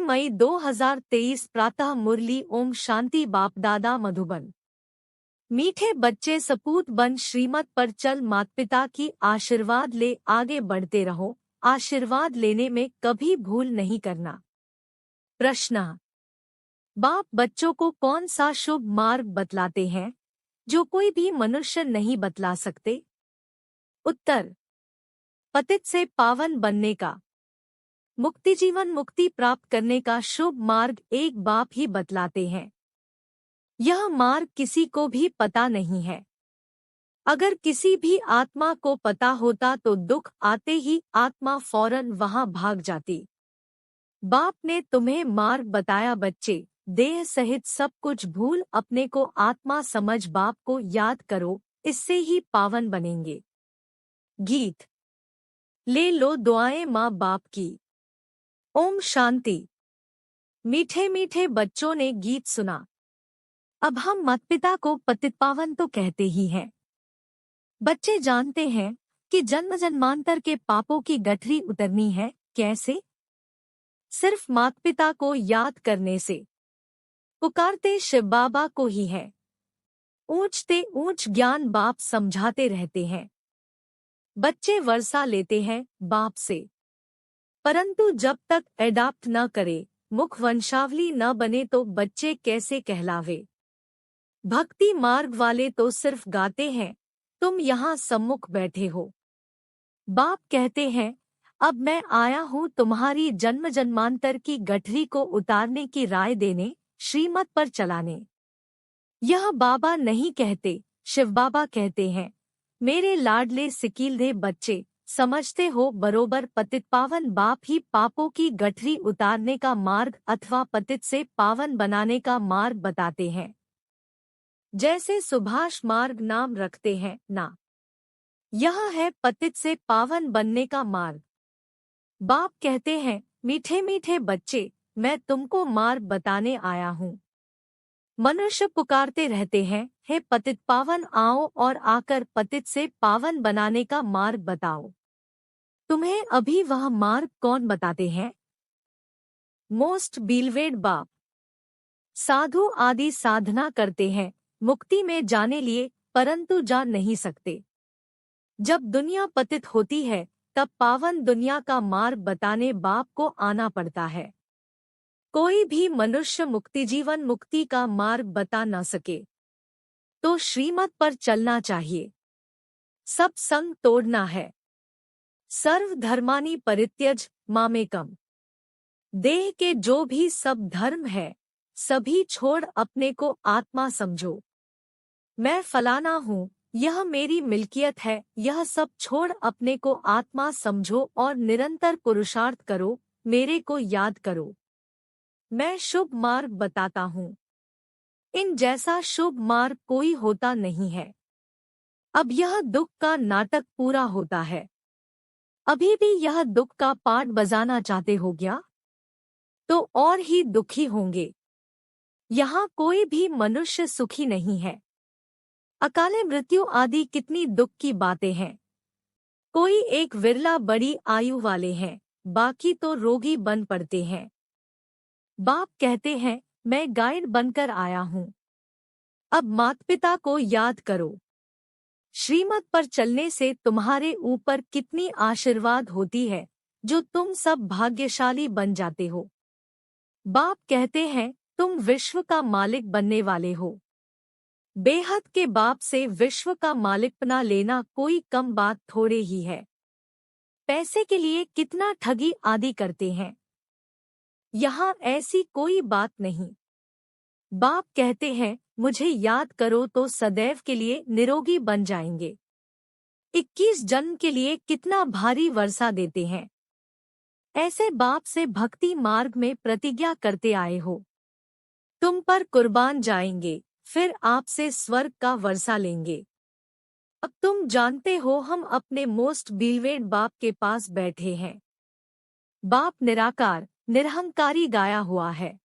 मई 2023 प्रातः मुरली। ओम शांति। बाप दादा मधुबन। मीठे बच्चे सपूत बन श्रीमत पर चल, माता पिता की आशीर्वाद ले आगे बढ़ते रहो, आशीर्वाद लेने में कभी भूल नहीं करना। प्रश्न। बाप बच्चों को कौन सा शुभ मार्ग बतलाते हैं जो कोई भी मनुष्य नहीं बतला सकते? उत्तर। पतित से पावन बनने का, मुक्ति जीवन मुक्ति प्राप्त करने का शुभ मार्ग एक बाप ही बतलाते हैं। यह मार्ग किसी को भी पता नहीं है। अगर किसी भी आत्मा को पता होता तो दुख आते ही आत्मा फौरन वहां भाग जाती। बाप ने तुम्हें मार्ग बताया बच्चे, देह सहित सब कुछ भूल अपने को आत्मा समझ बाप को याद करो, इससे ही पावन बनेंगे। गीत। ले लो दुआएं माँ बाप की। ओम शांति। मीठे मीठे बच्चों ने गीत सुना। अब हम माता पिता को पतित पावन तो कहते ही हैं। बच्चे जानते हैं कि जन्म जन्मांतर के पापों की गठरी उतरनी है। कैसे? सिर्फ माता पिता को याद करने से। पुकारते शिव बाबा को ही है। ऊंचते ऊंच ज्ञान बाप समझाते रहते हैं। बच्चे वर्षा लेते हैं बाप से, परंतु जब तक एडाप्ट न करे, मुख वंशावली न बने तो बच्चे कैसे कहलावे? भक्ति मार्ग वाले तो सिर्फ गाते हैं, तुम यहाँ सम्मुख बैठे हो। बाप कहते हैं, अब मैं आया हूँ तुम्हारी जन्म जन्मांतर की गठरी को उतारने की राय देने, श्रीमत पर चलाने। यह बाबा नहीं कहते, शिव बाबा कहते हैं। मेरे लाडले सिकीलधे बच्चे, समझते हो बरोबर पतित पावन बाप ही पापों की गठरी उतारने का मार्ग अथवा पतित से पावन बनाने का मार्ग बताते हैं। जैसे सुभाष मार्ग नाम रखते हैं ना, यह है पतित से पावन बनने का मार्ग। बाप कहते हैं, मीठे मीठे बच्चे, मैं तुमको मार्ग बताने आया हूँ। मनुष्य पुकारते रहते हैं, हे पतित पावन आओ और आकर पतित से पावन बनाने का मार्ग बताओ। तुम्हें अभी वह मार्ग कौन बताते हैं? मोस्ट बिलवेड बाप। साधु आदि साधना करते हैं मुक्ति में जाने लिए, परंतु जा नहीं सकते। जब दुनिया पतित होती है तब पावन दुनिया का मार्ग बताने बाप को आना पड़ता है। कोई भी मनुष्य मुक्ति जीवन मुक्ति का मार्ग बता न सके तो श्रीमत पर चलना चाहिए। सब संग तोड़ना है। सर्व धर्मानि परित्यज मामेकम। देह के जो भी सब धर्म है सभी छोड़ अपने को आत्मा समझो। मैं फलाना हूँ, यह मेरी मिल्कियत है, यह सब छोड़ अपने को आत्मा समझो और निरंतर पुरुषार्थ करो, मेरे को याद करो। मैं शुभ मार्ग बताता हूँ। इन जैसा शुभ मार्ग कोई होता नहीं है। अब यह दुख का नाटक पूरा होता है। अभी भी यह दुख का पार्ट बजाना चाहते हो क्या? तो और ही दुखी होंगे। यहाँ कोई भी मनुष्य सुखी नहीं है। अकाले मृत्यु आदि कितनी दुख की बातें हैं। कोई एक विरला बड़ी आयु वाले हैं, बाकी तो रोगी बन पड़ते हैं। बाप कहते हैं, मैं गाइड बनकर आया हूँ। अब माता पिता को याद करो। श्रीमत पर चलने से तुम्हारे ऊपर कितनी आशीर्वाद होती है, जो तुम सब भाग्यशाली बन जाते हो। बाप कहते हैं, तुम विश्व का मालिक बनने वाले हो। बेहद के बाप से विश्व का मालिकपना लेना कोई कम बात थोड़े ही है। पैसे के लिए कितना ठगी आदि करते हैं। यहाँ ऐसी कोई बात नहीं। बाप कहते हैं, मुझे याद करो तो सदैव के लिए निरोगी बन जाएंगे। 21 जन्म के लिए कितना भारी वर्षा देते हैं। ऐसे बाप से भक्ति मार्ग में प्रतिज्ञा करते आए हो। तुम पर कुर्बान जाएंगे, फिर आपसे स्वर्ग का वर्षा लेंगे। अब तुम जानते हो हम अपने मोस्ट बिलवेड बाप के पास बैठे हैं। बाप निराकार निरहंकारी गाया हुआ है।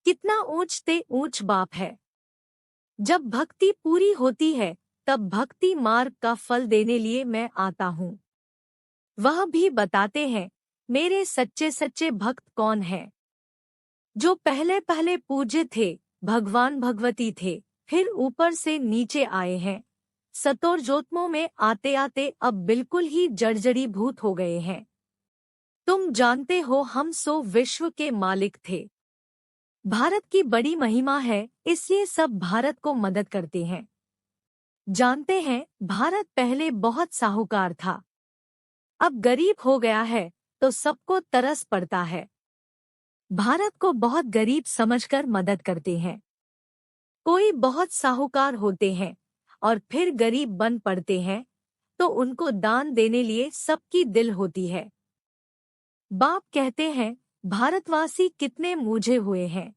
कितना ऊंचते ऊंच बाप है। जब भक्ति पूरी होती है तब भक्ति मार्ग का फल देने लिए मैं आता हूँ। वह भी बताते हैं, मेरे सच्चे सच्चे भक्त कौन हैं। जो पहले पहले पूज्य थे, भगवान भगवती थे, फिर ऊपर से नीचे आए हैं, सतोरजोत्मों में आते आते अब बिल्कुल ही जर्जरीभूत हो गए हैं। तुम जानते हो हम सो विश्व के मालिक थे। भारत की बड़ी महिमा है, इसलिए सब भारत को मदद करते हैं। जानते हैं, भारत पहले बहुत साहूकार था, अब गरीब हो गया है, तो सबको तरस पड़ता है। भारत को बहुत गरीब समझकर मदद करते हैं। कोई बहुत साहूकार होते हैं और फिर गरीब बन पड़ते हैं, तो उनको दान देने लिए सबकी दिल होती है। बाप कहते हैं, भारतवासी कितने मूझे हुए हैं।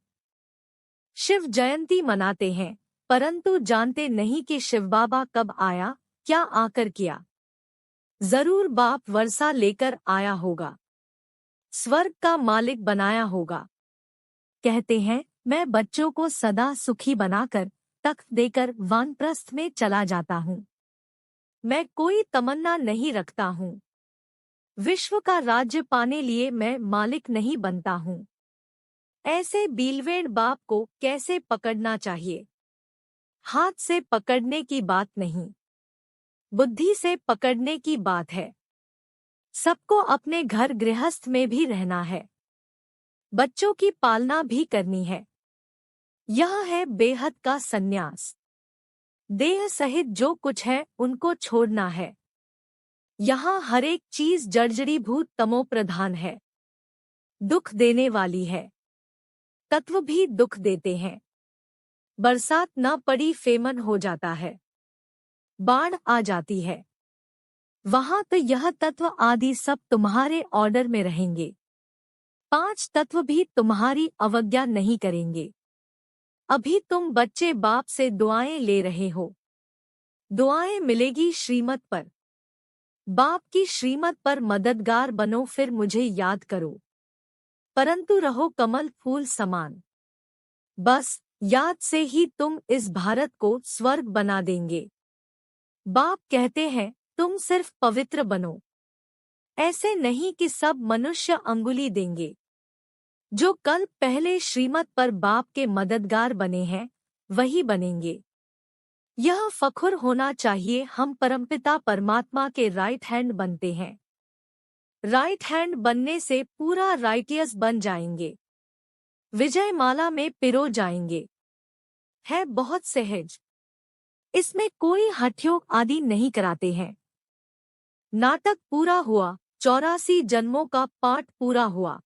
शिव जयंती मनाते हैं, परंतु जानते नहीं कि शिव बाबा कब आया, क्या आकर किया। जरूर बाप वर्षा लेकर आया होगा, स्वर्ग का मालिक बनाया होगा। कहते हैं, मैं बच्चों को सदा सुखी बनाकर तख्त देकर वानप्रस्थ में चला जाता हूँ। मैं कोई तमन्ना नहीं रखता हूँ। विश्व का राज्य पाने लिए मैं मालिक नहीं बनता हूँ। ऐसे बीलवेड़ बाप को कैसे पकड़ना चाहिए? हाथ से पकड़ने की बात नहीं, बुद्धि से पकड़ने की बात है। सबको अपने घर गृहस्थ में भी रहना है, बच्चों की पालना भी करनी है। यह है बेहद का सन्यास। देह सहित जो कुछ है उनको छोड़ना है। यहाँ हर एक चीज जर्जरीभूत तमो प्रधान है, दुख देने वाली है। तत्व भी दुख देते हैं। बरसात न पड़ी फेमन हो जाता है, बाढ़ आ जाती है। वहां तो यह तत्व आदि सब तुम्हारे ऑर्डर में रहेंगे। 5 तत्व भी तुम्हारी अवज्ञा नहीं करेंगे। अभी तुम बच्चे बाप से दुआएं ले रहे हो। दुआएं मिलेगी श्रीमत पर। बाप की श्रीमत पर मददगार बनो, फिर मुझे याद करो, परंतु रहो कमल फूल समान। बस याद से ही तुम इस भारत को स्वर्ग बना देंगे। बाप कहते हैं, तुम सिर्फ पवित्र बनो। ऐसे नहीं कि सब मनुष्य अंगुली देंगे। जो कल पहले श्रीमत पर बाप के मददगार बने हैं, वही बनेंगे। यह फखुर होना चाहिए, हम परमपिता परमात्मा के राइट हैंड बनते हैं। राइट हैंड बनने से पूरा राइटियस बन जाएंगे, विजय माला में पिरो जाएंगे। है बहुत सहज, इसमें कोई हठयोग आदि नहीं कराते हैं। नाटक पूरा हुआ, 84 जन्मों का पाठ पूरा हुआ।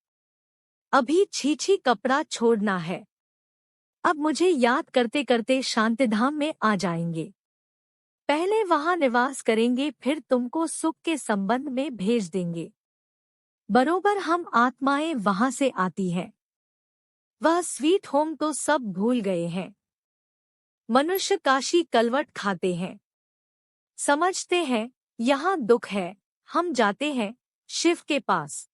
अभी छीछी कपड़ा छोड़ना है। अब मुझे याद करते करते शांतिधाम में आ जाएंगे। पहले वहां निवास करेंगे, फिर तुमको सुख के संबंध में भेज देंगे। बरोबर हम आत्माएं वहां से आती हैं। वह स्वीट होम तो सब भूल गए हैं। मनुष्य काशी कलवट खाते हैं, समझते हैं यहाँ दुख है। हम जाते हैं शिव के पास,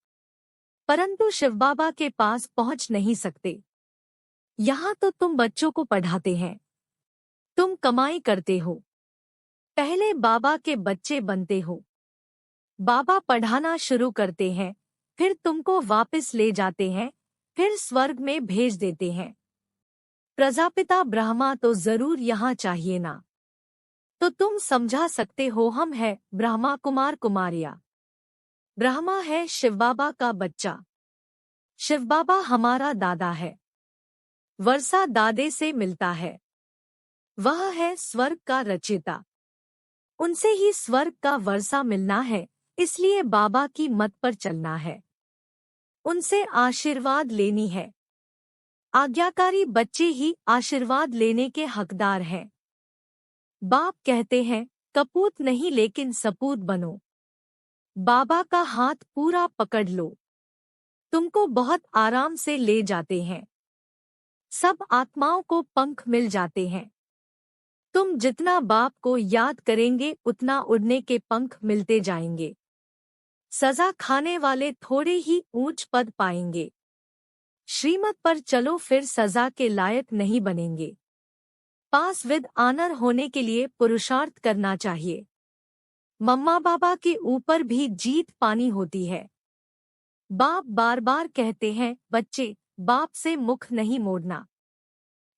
परंतु शिव बाबा के पास पहुंच नहीं सकते। यहाँ तो तुम बच्चों को पढ़ाते हैं, तुम कमाई करते हो, पहले बाबा के बच्चे बनते हो। बाबा पढ़ाना शुरू करते हैं, फिर तुमको वापस ले जाते हैं, फिर स्वर्ग में भेज देते हैं। प्रजापिता ब्रह्मा तो जरूर यहाँ चाहिए ना, तो तुम समझा सकते हो हम है ब्रह्मा कुमार कुमारिया। ब्रह्मा है शिव बाबा का बच्चा, शिव बाबा हमारा दादा है। वर्षा दादे से मिलता है, वह है स्वर्ग का रचयिता। उनसे ही स्वर्ग का वर्षा मिलना है, इसलिए बाबा की मत पर चलना है, उनसे आशीर्वाद लेनी है। आज्ञाकारी बच्चे ही आशीर्वाद लेने के हकदार हैं। बाप कहते हैं, कपूत नहीं लेकिन सपूत बनो। बाबा का हाथ पूरा पकड़ लो, तुमको बहुत आराम से ले जाते हैं। सब आत्माओं को पंख मिल जाते हैं। तुम जितना बाप को याद करेंगे उतना उड़ने के पंख मिलते जाएंगे। सजा खाने वाले थोड़े ही ऊंच पद पाएंगे। श्रीमत पर चलो, फिर सजा के लायक नहीं बनेंगे। पास विद आनर होने के लिए पुरुषार्थ करना चाहिए। मम्मा बाबा के ऊपर भी जीत पानी होती है। बाप बार बार कहते हैं, बच्चे बाप से मुख नहीं मोड़ना।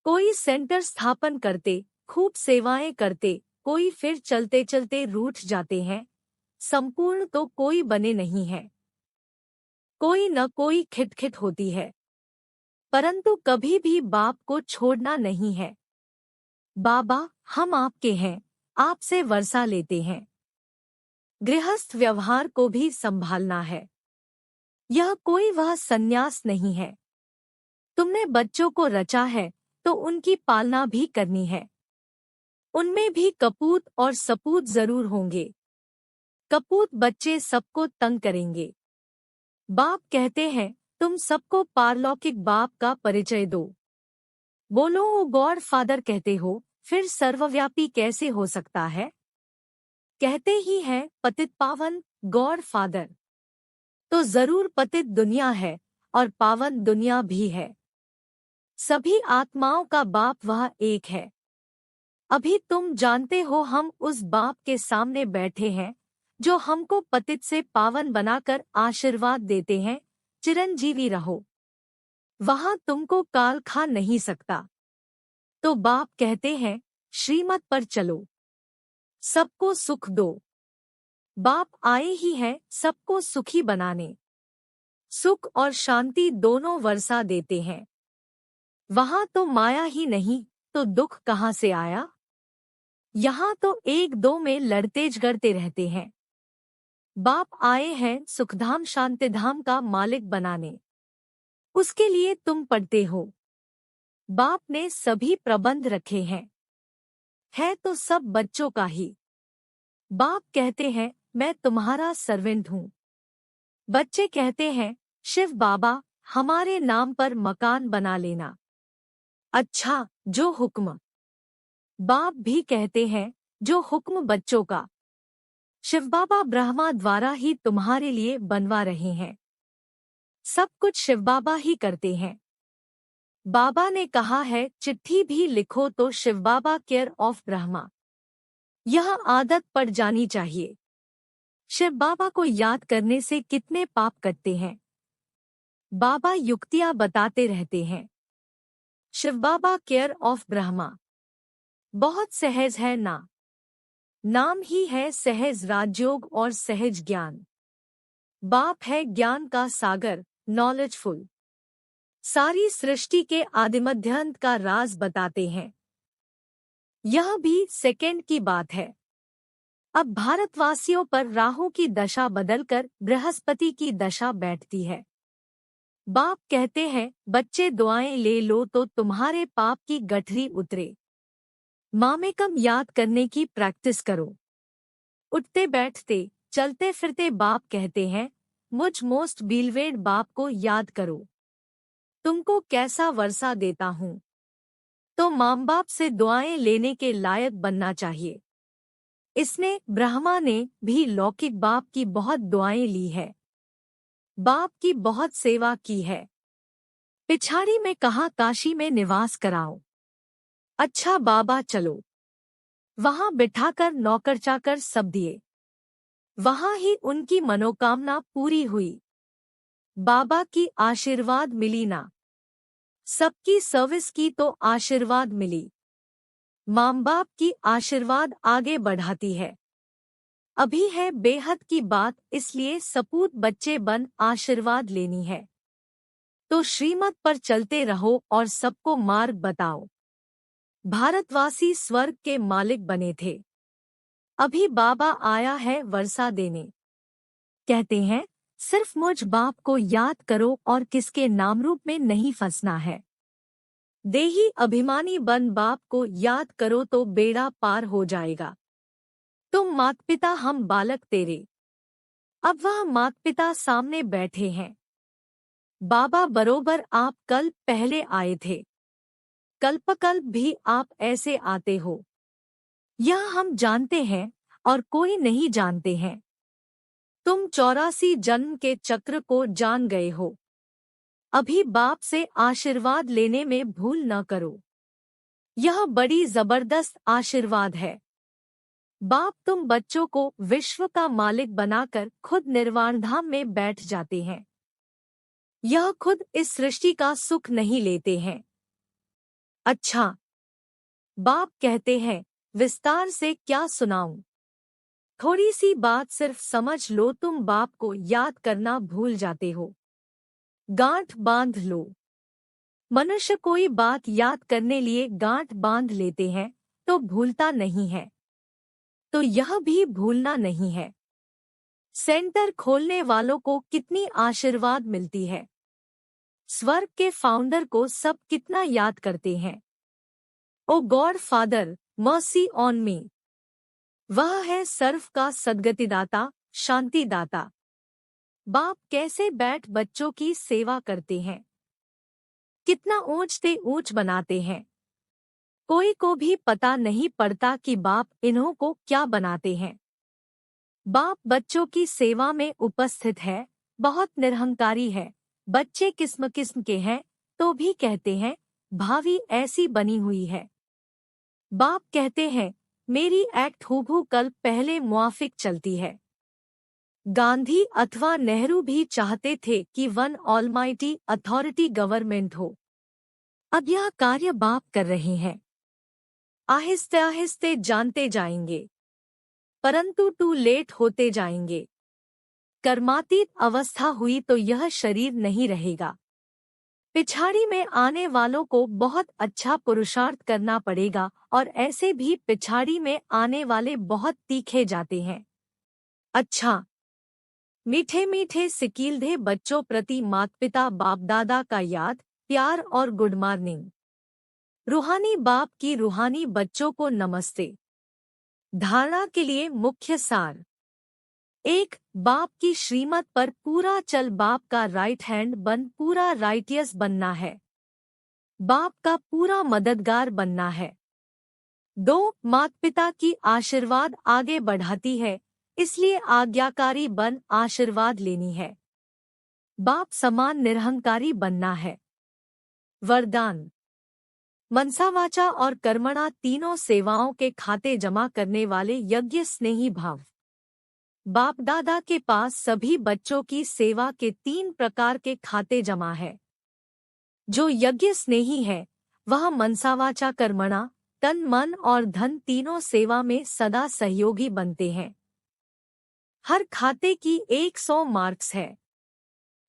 कोई सेंटर स्थापन करते, खूब सेवाएं करते, कोई फिर चलते चलते रूठ जाते हैं। संपूर्ण तो कोई बने नहीं है, कोई न कोई खिटखिट होती है, परंतु कभी भी बाप को छोड़ना नहीं है। बाबा, हम आपके हैं, आपसे वर्षा लेते हैं। गृहस्थ व्यवहार को भी संभालना है। यह कोई वह संन्यास नहीं है। तुमने बच्चों को रचा है तो उनकी पालना भी करनी है। उनमें भी कपूत और सपूत जरूर होंगे। कपूत बच्चे सबको तंग करेंगे। बाप कहते हैं, तुम सबको पारलौकिक बाप का परिचय दो। बोलो वो गॉड फादर कहते हो, फिर सर्वव्यापी कैसे हो सकता है? कहते ही हैं पतित पावन गॉड फादर, तो जरूर पतित दुनिया है और पावन दुनिया भी है। सभी आत्माओं का बाप वह एक है। अभी तुम जानते हो हम उस बाप के सामने बैठे हैं जो हमको पतित से पावन बनाकर आशीर्वाद देते हैं, चिरंजीवी रहो। वहां तुमको काल खा नहीं सकता। तो बाप कहते हैं, श्रीमत पर चलो, सबको सुख दो। बाप आए ही हैं सबको सुखी बनाने। सुख और शांति दोनों वर्षा देते हैं। वहां तो माया ही नहीं तो दुख कहाँ से आया? यहाँ तो एक दो में लड़ते झगड़ते रहते हैं। बाप आए हैं सुखधाम शांतिधाम का मालिक बनाने। उसके लिए तुम पढ़ते हो। बाप ने सभी प्रबंध रखे हैं, है तो सब बच्चों का ही। बाप कहते हैं, मैं तुम्हारा सर्वेंट हूँ। बच्चे कहते हैं, शिव बाबा हमारे नाम पर मकान बना लेना। अच्छा, जो हुक्म। बाप भी कहते हैं, जो हुक्म बच्चों का। शिव बाबा ब्रह्मा द्वारा ही तुम्हारे लिए बनवा रहे हैं। सब कुछ शिव बाबा ही करते हैं। बाबा ने कहा है चिट्ठी भी लिखो तो शिव बाबा केयर ऑफ ब्रह्मा। यह आदत पड़ जानी चाहिए। शिव बाबा को याद करने से कितने पाप कटते हैं। बाबा युक्तियां बताते रहते हैं। शिव बाबा केयर ऑफ ब्रह्मा बहुत सहज है ना। नाम ही है सहज राजयोग और सहज ज्ञान। बाप है ज्ञान का सागर, नॉलेजफुल। सारी सृष्टि के आदिमध्यांत का राज बताते हैं। यह भी सेकंड की बात है। अब भारतवासियों पर राहु की दशा बदलकर बृहस्पति की दशा बैठती है। बाप कहते हैं, बच्चे दुआएं ले लो तो तुम्हारे पाप की गठरी उतरे। मामेकम याद करने की प्रैक्टिस करो। उठते बैठते चलते फिरते बाप कहते हैं, मुझ मोस्ट बीलवेड बाप को याद करो। तुमको कैसा वर्षा देता हूँ। तो माँ बाप से दुआएं लेने के लायक बनना चाहिए। इसने ब्रह्मा ने भी लौकिक बाप की बहुत दुआएं ली है। बाप की बहुत सेवा की है। पिछाड़ी में कहा काशी में निवास कराओ। अच्छा बाबा चलो। वहां बिठाकर नौकर चाकर सब दिए। वहां ही उनकी मनोकामना पूरी हुई। बाबा की आशीर्वाद मिली ना। सबकी सर्विस की तो आशीर्वाद मिली। माँ बाप की आशीर्वाद आगे बढ़ाती है। अभी है बेहद की बात, इसलिए सपूत बच्चे बन आशीर्वाद लेनी है। तो श्रीमत पर चलते रहो और सबको मार्ग बताओ। भारतवासी स्वर्ग के मालिक बने थे। अभी बाबा आया है वर्षा देने। कहते हैं, सिर्फ मुझ बाप को याद करो और किसके नामरूप में नहीं फंसना है। देही अभिमानी बन बाप को याद करो तो बेड़ा पार हो जाएगा। तुम मात पिता हम बालक तेरे। अब वह मात पिता सामने बैठे हैं। बाबा बरोबर आप कल पहले आए थे। कल्पकल्प भी आप ऐसे आते हो। यह हम जानते हैं और कोई नहीं जानते हैं। तुम 84 जन्म के चक्र को जान गए हो। अभी बाप से आशीर्वाद लेने में भूल न करो। यह बड़ी जबरदस्त आशीर्वाद है। बाप तुम बच्चों को विश्व का मालिक बनाकर खुद निर्वाण धाम में बैठ जाते हैं। यह खुद इस सृष्टि का सुख नहीं लेते हैं। अच्छा, बाप कहते हैं, विस्तार से क्या सुनाऊं? थोड़ी सी बात सिर्फ समझ लो, तुम बाप को याद करना भूल जाते हो। गांठ बांध लो। मनुष्य कोई बात याद करने लिए गांठ बांध लेते हैं तो भूलता नहीं है, तो यह भी भूलना नहीं है। सेंटर खोलने वालों को कितनी आशीर्वाद मिलती है। स्वर्ग के फाउंडर को सब कितना याद करते हैं। Oh God Father, mercy on me. वह है सर्व का सद्गतिदाता, शांतिदाता। बाप कैसे बैठ बच्चों की सेवा करते हैं, कितना ऊंचते ऊंच बनाते हैं। कोई को भी पता नहीं पड़ता कि बाप इन्हों को क्या बनाते हैं। बाप बच्चों की सेवा में उपस्थित है, बहुत निरहंकारी है। बच्चे किस्म किस्म के हैं तो भी कहते हैं भावी ऐसी बनी हुई है। बाप कहते हैं मेरी एक्ट हूबहू कल पहले मुआफिक चलती है। गांधी अथवा नेहरू भी चाहते थे कि वन ऑलमाइटी अथॉरिटी गवर्नमेंट हो। अब यह कार्य बाप कर रहे हैं। आहिस्ते आहिस्ते जानते जाएंगे, परंतु टू लेट होते जाएंगे। कर्मातीत अवस्था हुई तो यह शरीर नहीं रहेगा। पिछाड़ी में आने वालों को बहुत अच्छा पुरुषार्थ करना पड़ेगा, और ऐसे भी पिछाड़ी में आने वाले बहुत तीखे जाते हैं। अच्छा, मीठे मीठे सिकीलधे बच्चों प्रति माता पिता बाप दादा का याद, प्यार और गुड मॉर्निंग। रूहानी बाप की रूहानी बच्चों को नमस्ते। धारणा के लिए मुख्य सार। 1. बाप की श्रीमत पर पूरा चल, बाप का राइट हैंड बन, पूरा राइटियस बनना है। बाप का पूरा मददगार बनना है। 2. माता पिता की आशीर्वाद आगे बढ़ाती है, इसलिए आज्ञाकारी बन आशीर्वाद लेनी है। बाप समान निरहंकारी बनना है। वरदान। मनसा वाचा और कर्मणा तीनों सेवाओं के खाते जमा करने वाले यज्ञ स्नेही भाव। बाप दादा के पास सभी बच्चों की सेवा के 3 प्रकार के खाते जमा है। जो यज्ञ स्नेही है वह मनसा वाचा कर्मणा, तन मन और धन तीनों सेवा में सदा सहयोगी बनते हैं। हर खाते की 100 मार्क्स है।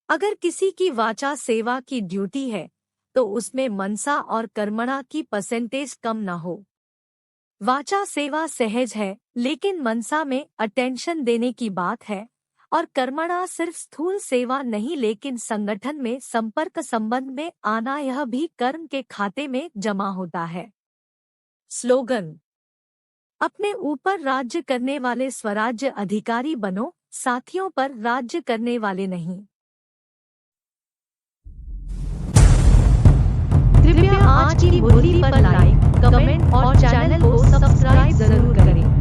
अगर किसी की वाचा सेवा की ड्यूटी है तो उसमें मनसा और कर्मणा की परसेंटेज कम न हो। वाचा सेवा सहज है, लेकिन मनसा में अटेंशन देने की बात है, और कर्मणा सिर्फ स्थूल सेवा नहीं लेकिन संगठन में संपर्क संबंध में आना, यह भी कर्म के खाते में जमा होता है। स्लोगन। अपने ऊपर राज्य करने वाले स्वराज्य अधिकारी बनो, साथियों पर राज्य करने वाले नहीं। कृपया आज की मुरली पर लाइक, कमेंट और चैनल को सब्सक्राइब जरूर करें।